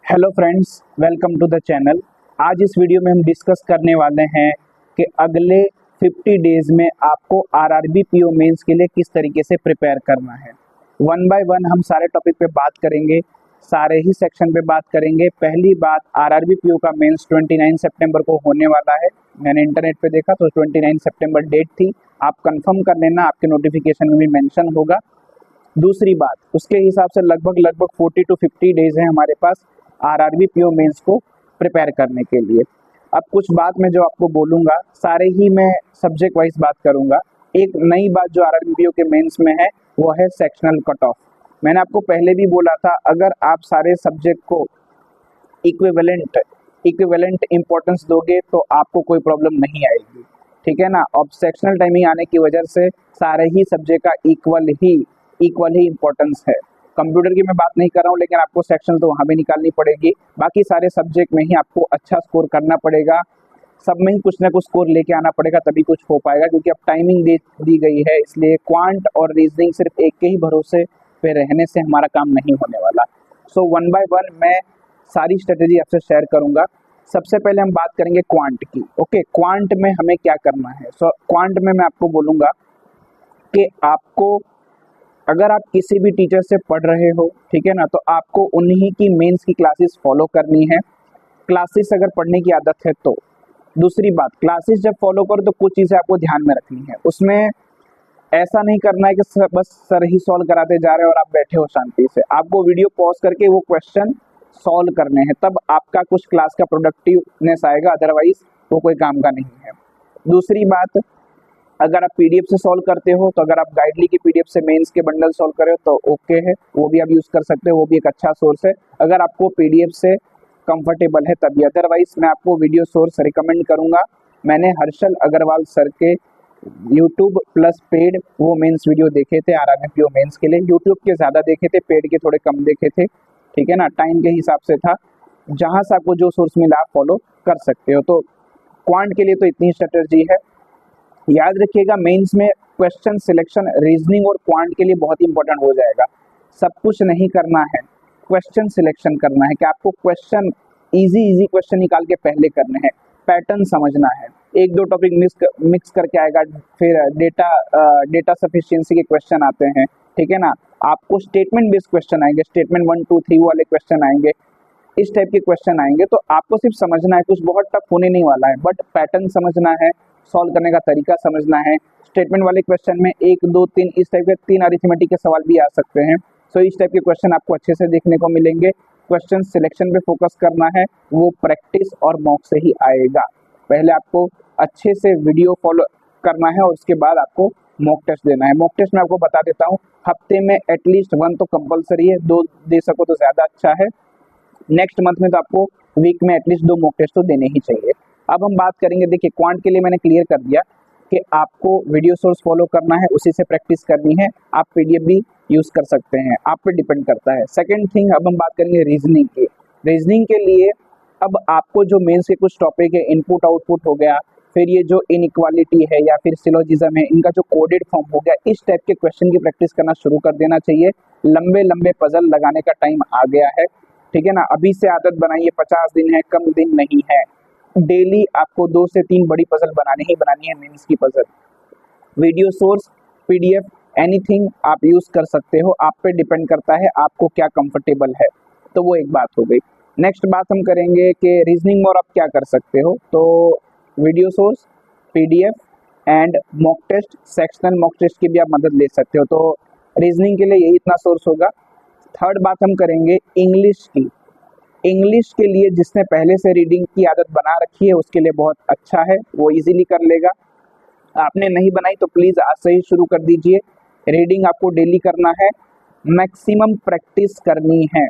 Hello friends, welcome to the channel. आज इस video में हम डिस्कस करने वाले हैं कि अगले 50 डेज में आपको आरआरबी पीओ मेंस के लिए किस तरीके से प्रिपेयर करना है। वन बाय वन हम सारे टॉपिक पे बात करेंगे, सारे ही सेक्शन पे बात करेंगे। पहली बात, आरआरबी पीओ का मेंस 29 सितंबर को होने वाला है। मैंने इंटरनेट पे देखा तो 29 सितंबर डेट थी। आप कंफर्म कर लेना, आपके नोटिफिकेशन में भी मेंशन होगा। दूसरी बात, उसके हिसाब से लगभग 40 to 50 डेज है हमारे पास आरआरबी पीओ मेंस को प्रिपेयर करने के लिए। अब कुछ बात मैं जो आपको बोलूँगा, सारे ही मैं सब्जेक्ट वाइज बात करूँगा। एक नई बात जो आरआरबी पीओ के मेंस में है वो है सेक्शनल कट ऑफ। मैंने आपको पहले भी बोला था, अगर आप सारे सब्जेक्ट को इक्विवेलेंट इंपॉर्टेंस दोगे तो आपको कोई प्रॉब्लम नहीं आएगी, ठीक है ना। अब सेक्शनल टाइमिंग आने की वजह से सारे ही सब्जेक्ट का इक्वल ही इंपॉर्टेंस है। कंप्यूटर की मैं बात नहीं कर रहा हूँ, लेकिन आपको सेक्शन तो वहाँ भी निकालनी पड़ेगी। बाकी सारे सब्जेक्ट में ही आपको अच्छा स्कोर करना पड़ेगा, सब में ही कुछ ना कुछ स्कोर लेके आना पड़ेगा, तभी कुछ हो पाएगा। क्योंकि अब टाइमिंग दी गई है, इसलिए क्वांट और रीजनिंग सिर्फ एक के ही भरोसे पे रहने से हमारा काम नहीं होने वाला। सो वन बाय वन मैं सारी स्ट्रेटेजी आपसे शेयर करूंगा। सबसे पहले हम बात करेंगे क्वांट की। ओके, क्वांट में हमें क्या करना है। क्वांट में मैं आपको बोलूँगा कि आपको, अगर आप किसी भी टीचर से पढ़ रहे हो, ठीक है ना, तो आपको उन्हीं की मेंस की क्लासेस फॉलो करनी है। क्लासेस अगर पढ़ने की आदत है तो। दूसरी बात, क्लासेस जब फॉलो करो तो कुछ चीज़ें आपको ध्यान में रखनी है। उसमें ऐसा नहीं करना है कि बस सर ही सॉल्व कराते जा रहे हो और आप बैठे हो शांति से। आपको वीडियो पॉज करके वो क्वेश्चन सॉल्व करने हैं, तब आपका कुछ क्लास का प्रोडक्टिवनेस आएगा, अदरवाइज वो कोई काम का नहीं है। दूसरी बात, अगर आप पीडीएफ से सॉल्व करते हो तो अगर आप गाइडली की पीडीएफ से मेंस के बंडल सॉल्व कर रहे हो तो ओके है, वो भी आप यूज़ कर सकते हो, वो भी एक अच्छा सोर्स है अगर आपको पीडीएफ से कंफर्टेबल है तभी। अदरवाइज मैं आपको वीडियो सोर्स रिकमेंड करूंगा। मैंने हर्षल अग्रवाल सर के यूट्यूब प्लस पेड वो मेंस वीडियो देखे थे आरआरबी पीओ मेंस के लिए। यूट्यूब के ज़्यादा देखे थे, पेड के थोड़े कम देखे थे, ठीक है ना, टाइम के हिसाब से था। जहाँ से आपको जो सोर्स मिला आप फॉलो कर सकते हो। तो क्वांट के लिए तो इतनी स्ट्रेटजी है। याद रखिएगा, मेंस में क्वेश्चन सिलेक्शन रीजनिंग और क्वांट के लिए बहुत ही इंपॉर्टेंट हो जाएगा। सब कुछ नहीं करना है, क्वेश्चन सिलेक्शन करना है कि आपको क्वेश्चन इजी क्वेश्चन निकाल के पहले करने हैं। पैटर्न समझना है, एक दो टॉपिक मिक्स करके आएगा, फिर डेटा सफिशिएंसी के क्वेश्चन आते हैं, ठीक है ना। आपको स्टेटमेंट बेस्ड क्वेश्चन आएंगे, स्टेटमेंट 1 2 3 वाले क्वेश्चन आएंगे, इस टाइप के क्वेश्चन आएंगे। तो आपको सिर्फ समझना है, कुछ बहुत टफ होने नहीं वाला है, बट पैटर्न समझना है, सॉल्व करने का तरीका समझना है। स्टेटमेंट वाले क्वेश्चन में 1 2 3 इस टाइप के 3 अरिथमेटिक के सवाल भी आ सकते हैं। सो इस टाइप के क्वेश्चन आपको अच्छे से देखने को मिलेंगे। क्वेश्चन सिलेक्शन पे फोकस करना है, वो प्रैक्टिस और मॉक से ही आएगा। पहले आपको अच्छे से वीडियो फॉलो करना है और उसके बाद आपको मॉक टेस्ट देना है। मॉक टेस्ट में आपको बता देता हूँ, हफ्ते में एटलीस्ट 1 तो कंपलसरी है, 2 दे सको तो ज़्यादा अच्छा है। नेक्स्ट मंथ में तो आपको वीक में एटलीस्ट 2 मॉक टेस्ट तो देने ही चाहिए। अब हम बात करेंगे, देखिए क्वांट के लिए मैंने क्लियर कर दिया कि आपको वीडियो सोर्स फॉलो करना है, उसी से प्रैक्टिस करनी है। आप पीडीएफ भी यूज़ कर सकते हैं, आप पे डिपेंड करता है। सेकंड थिंग, अब हम बात करेंगे रीजनिंग की। रीजनिंग के लिए अब आपको जो मेंस के कुछ टॉपिक है, इनपुट आउटपुट हो गया, फिर ये जो इनइक्वालिटी है या फिर सिलोजिज्म है, इनका जो कोडेड फॉर्म हो गया, इस टाइप के क्वेश्चन की प्रैक्टिस करना शुरू कर देना चाहिए। लंबे पजल लगाने का टाइम आ गया है, ठीक है ना। अभी से आदत बनाइए, 50 दिन है, कम दिन नहीं है। डेली आपको 2 से 3 बड़ी पजल बनानी है, मेंस की puzzle. Video source, PDF, anything आप यूज़ कर सकते हो, आप पे डिपेंड करता है आपको क्या कंफर्टेबल है। तो वो एक बात हो गई। नेक्स्ट बात हम करेंगे कि रीजनिंग में और आप क्या कर सकते हो। तो video source, PDF and mock test, sectional mock test की भी आप मदद ले सकते हो। तो रीजनिंग के लिए यही इतना सोर्स होगा। थर्ड बात हम करेंगे इंग्लिश की। इंग्लिश के लिए जिसने पहले से रीडिंग की आदत बना रखी है उसके लिए बहुत अच्छा है, वो इजीली कर लेगा। आपने नहीं बनाई तो प्लीज़ आज से ही शुरू कर दीजिए। रीडिंग आपको डेली करना है, मैक्सिमम प्रैक्टिस करनी है।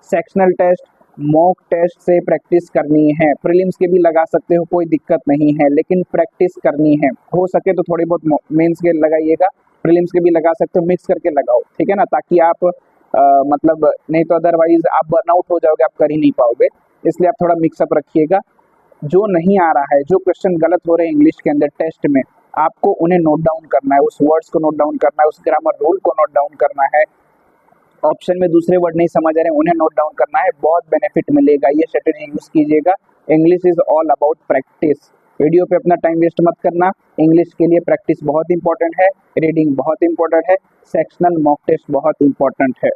सेक्शनल टेस्ट, मॉक टेस्ट से प्रैक्टिस करनी है। प्रीलिम्स के भी लगा सकते हो, कोई दिक्कत नहीं है, लेकिन प्रैक्टिस करनी है। हो सके तो थोड़ी बहुत मेंस के लगाइएगा, प्रीलिम्स के भी लगा सकते हो, मिक्स करके लगाओ, ठीक है ना, ताकि आप मतलब नहीं तो अदरवाइज आप बर्नआउट हो जाओगे, आप कर ही नहीं पाओगे। इसलिए आप थोड़ा मिक्सअप रखिएगा। जो नहीं आ रहा है, जो क्वेश्चन गलत हो रहे हैं इंग्लिश के अंदर टेस्ट में, आपको उन्हें नोट डाउन करना है, उस वर्ड्स को नोट डाउन करना है, उस ग्रामर रूल को नोट डाउन करना है ऑप्शन में दूसरे वर्ड नहीं समझ आ रहे हैं उन्हें नोट डाउन करना है, बहुत बेनिफिट मिलेगा, ये स्ट्रेटेजी यूज कीजिएगा। English is all about practice. Video पे अपना टाइम वेस्ट मत करना, इंग्लिश के लिए प्रैक्टिस बहुत इंपॉर्टेंट है, रीडिंग बहुत इंपॉर्टेंट है, सेक्शनल मॉक टेस्ट बहुत इंपॉर्टेंट है।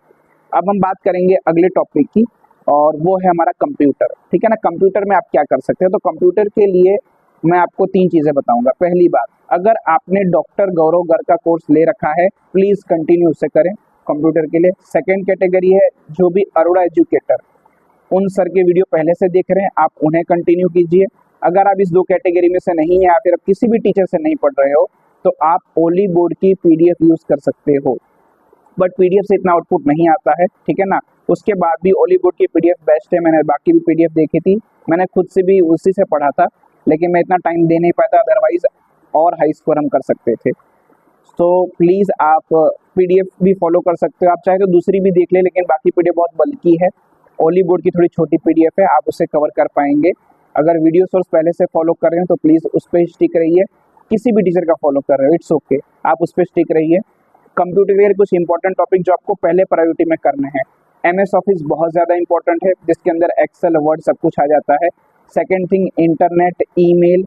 अब हम बात करेंगे अगले टॉपिक की और वो है हमारा कंप्यूटर। ठीक है ना, कंप्यूटर में आप क्या कर सकते हो। तो कंप्यूटर के लिए मैं आपको 3 चीज़ें बताऊंगा। पहली बात, अगर आपने डॉक्टर गौरव गर्ग का कोर्स ले रखा है प्लीज़ कंटिन्यू उसे करें कंप्यूटर के लिए। सेकेंड कैटेगरी है जो भी अरोड़ा एजुकेटर, उन सर के वीडियो पहले से देख रहे हैं आप उन्हें कंटिन्यू कीजिए। अगर आप इस 2 कैटेगरी में से नहीं है या फिर आप किसी भी टीचर से नहीं पढ़ रहे हो तो आप ओली बोर्ड की पीडीएफ यूज़ कर सकते हो, बट पीडीएफ से इतना आउटपुट नहीं आता है। ठीक है ना, उसके बाद भी ओली बोर्ड की पीडीएफ बेस्ट है। मैंने बाकी भी पीडीएफ देखी थी, मैंने खुद से भी उसी से पढ़ा था, लेकिन मैं इतना टाइम दे नहीं पाता, अदरवाइज और हाई स्कोर हम कर सकते थे। तो प्लीज़ आप पीडीएफ भी फॉलो कर सकते हो, आप चाहे तो दूसरी भी देख ले, लेकिन बाकी पीडीएफ बहुत बल्कि है। ओली बोर्ड की थोड़ी छोटी पीडीएफ है, आप उसे कवर कर पाएंगे। अगर वीडियो सोर्स पहले से फॉलो कर रहे हो तो प्लीज़ उस पर स्टिक रहिए। किसी भी टीचर का फॉलो कर रहे हो इट्स ओके, आप उस पर स्टिक रहिए। कंप्यूटर के लिए कुछ इंपॉर्टेंट टॉपिक जो आपको पहले प्रायोरिटी में करने हैं। एमएस ऑफिस बहुत ज़्यादा इंपॉर्टेंट है, जिसके अंदर एक्सेल वर्ड सब कुछ आ जाता है। सेकेंड थिंग, इंटरनेट, ईमेल,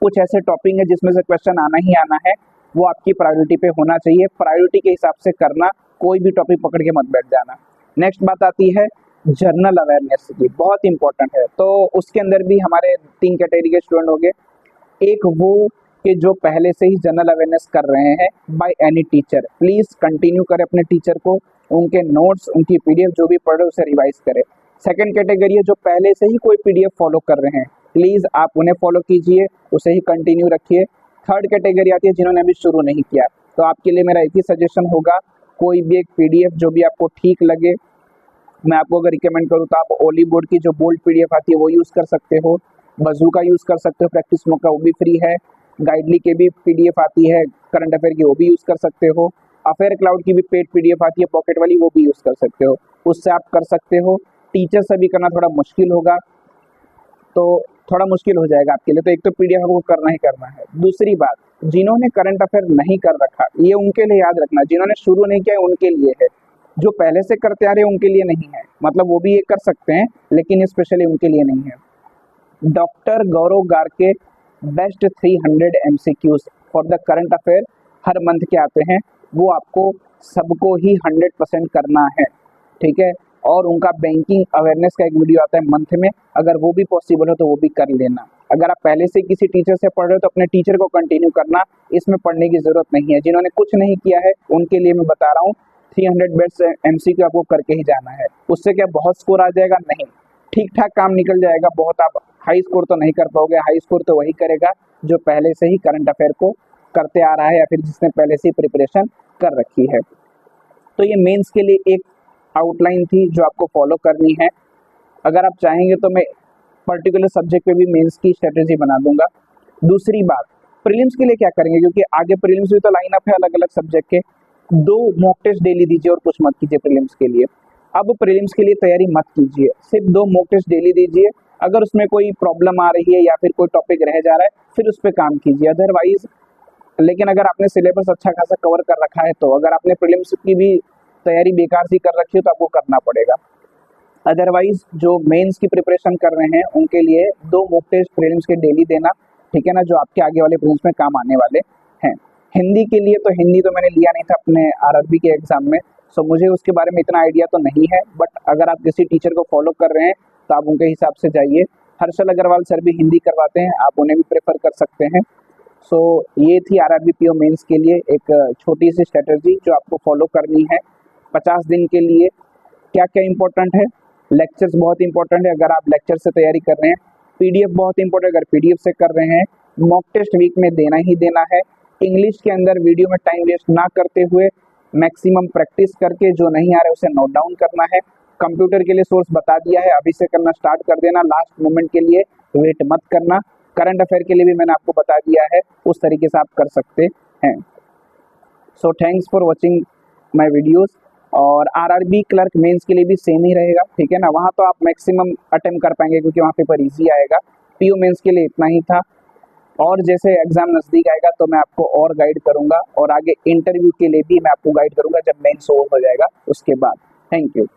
कुछ ऐसे टॉपिक है जिसमें से क्वेश्चन आना ही आना है, वो आपकी प्रायोरिटी पे होना चाहिए। प्रायोरिटी के हिसाब से करना, कोई भी टॉपिक पकड़ के मत बैठ जाना। नेक्स्ट बात आती है जर्नल अवेयरनेस की, बहुत इंपॉर्टेंट है। तो उसके अंदर भी हमारे 3 कैटेगरी के स्टूडेंट हो गए। एक वो कि जो पहले से ही जनरल अवेयरनेस कर रहे हैं by any teacher, please continue करें अपने टीचर को, उनके नोट्स, उनकी पीडीएफ जो भी पढ़ रहे उसे रिवाइज करें। सेकंड कैटेगरी है जो पहले से ही कोई पीडीएफ फॉलो कर रहे हैं, प्लीज़ आप उन्हें फॉलो कीजिए, उसे ही कंटिन्यू रखिए। थर्ड कैटेगरी आती है जिन्होंने अभी शुरू नहीं किया, तो आपके लिए मेरा एक ही सजेशन होगा, कोई भी एक पीडीएफ जो भी आपको ठीक लगे, मैं आपको अगर रिकमेंड करूँ तो आप ओली बोर्ड की जो बोल्ड पीडीएफ आती है वो यूज़ कर सकते हो, बजू का यूज़ कर सकते हो, प्रैक्टिस मोड का वो भी फ्री है, गाइडली के भी पीडीएफ आती है, करंट अफेयर की वो भी यूज़ कर सकते हो, अफेयर क्लाउड की भी पेड पीडीएफ आती है पॉकेट वाली, वो भी यूज़ कर सकते हो, उससे आप कर सकते हो। टीचर से भी करना थोड़ा मुश्किल होगा, तो थोड़ा मुश्किल हो जाएगा आपके लिए, तो एक तो पीडीएफ आपको करना ही करना है। दूसरी बात, जिन्होंने करंट अफेयर नहीं कर रखा ये उनके लिए याद रखना, जिन्होंने शुरू नहीं किया उनके लिए है, जो पहले से करते आ रहे हैं उनके लिए नहीं है, मतलब वो भी ये कर सकते हैं लेकिन स्पेशली उनके लिए नहीं है। डॉक्टर गौरव गार्ग के best 300 MCQs for the current affair her month के आते हैं, वो आपको सबको ही 100% करना है। ठीक है, और उनका बैंकिंग अवेयरनेस का एक वीडियो आता है मंथ में, अगर वो भी पॉसिबल हो तो वो भी कर लेना। अगर आप पहले से किसी टीचर से पढ़ रहे हो तो अपने टीचर को कंटिन्यू करना, इसमें पढ़ने की ज़रूरत नहीं है। जिन्होंने कुछ नहीं किया है उनके लिए मैं बता रहा हूँ, 300 बेस्ट MCQ आपको करके ही जाना है। उससे क्या बहुत स्कोर आ जाएगा? नहीं, ठीक ठाक काम निकल जाएगा, बहुत आप हाई स्कोर तो नहीं कर पाओगे। हाई स्कोर तो वही करेगा जो पहले से ही करंट अफेयर को करते आ रहा है या फिर जिसने पहले से ही प्रिपरेशन कर रखी है। तो ये मेंस के लिए एक आउटलाइन थी जो आपको फॉलो करनी है। अगर आप चाहेंगे तो मैं पर्टिकुलर सब्जेक्ट पे भी मेंस की स्ट्रेटेजी बना दूंगा। दूसरी बात, प्रीलिम्स के लिए क्या करेंगे, क्योंकि आगे प्रीलिम्स भी तो लाइन अप है अलग अलग सब्जेक्ट के। 2 मॉक टेस्ट डेली दीजिए और कुछ मत कीजिए प्रीलिम्स के लिए। अब प्रीलिम्स के लिए तैयारी मत कीजिए, सिर्फ 2 मॉक टेस्ट डेली दीजिए। अगर उसमें कोई प्रॉब्लम आ रही है या फिर कोई टॉपिक रह जा रहा है फिर उस पर काम कीजिए, अदरवाइज। लेकिन अगर आपने सिलेबस अच्छा खासा कवर कर रखा है तो अगर आपने प्रीलिम्स की भी तैयारी बेकार सी कर रखी है तो आपको करना पड़ेगा। अदरवाइज जो मेंस की प्रिपरेशन कर रहे हैं उनके लिए 2 मॉक टेस्ट प्रीलिम्स के डेली देना, ठीक है ना, जो आपके आगे वाले प्रीलिम्स में काम आने वाले हैं। हिंदी के लिए तो हिंदी तो मैंने लिया नहीं था अपने आरआरबी के एग्जाम में, सो मुझे उसके बारे में इतना आइडिया तो नहीं है, बट अगर आप किसी टीचर को फॉलो कर रहे हैं तो आप उनके हिसाब से जाइए। हर्षल अग्रवाल सर भी हिंदी करवाते हैं, आप उन्हें भी प्रेफर कर सकते हैं। सो ये थी आरआरबी पीओ मेंस के लिए एक छोटी सी स्ट्रेटजी जो आपको फॉलो करनी है 50 दिन के लिए। क्या क्या इंपॉर्टेंट है, लेक्चर्स बहुत इंपॉर्टेंट है, अगर आप लेक्चर से तैयारी कर रहे हैं। पीडीएफ बहुत इंपॉर्टेंट, अगर पीडीएफ से कर रहे हैं। मॉक टेस्ट वीक में देना ही देना है। इंग्लिश के अंदर वीडियो में टाइम वेस्ट ना करते हुए मैक्सिमम प्रैक्टिस करके जो नहीं आ रहा है उसे नोट डाउन करना है। कंप्यूटर के लिए सोर्स बता दिया है, अभी से करना स्टार्ट कर देना, लास्ट मोमेंट के लिए वेट मत करना। करंट अफेयर के लिए भी मैंने आपको बता दिया है, उस तरीके से आप कर सकते हैं। So thanks for watching my videos. और आरआरबी क्लर्क मेंस के लिए भी सेम ही रहेगा, ठीक है ना, वहाँ तो आप मैक्सिमम अटेम्प्ट कर पाएंगे क्योंकि वहाँ पेपर ईजी आएगा। पीओ मेंस के लिए इतना ही था। और जैसे एग्जाम नजदीक आएगा तो मैं आपको और गाइड करूंगा, और आगे इंटरव्यू के लिए भी मैं आपको गाइड करूंगा जब मेंस ओवर हो जाएगा उसके बाद। Thank you.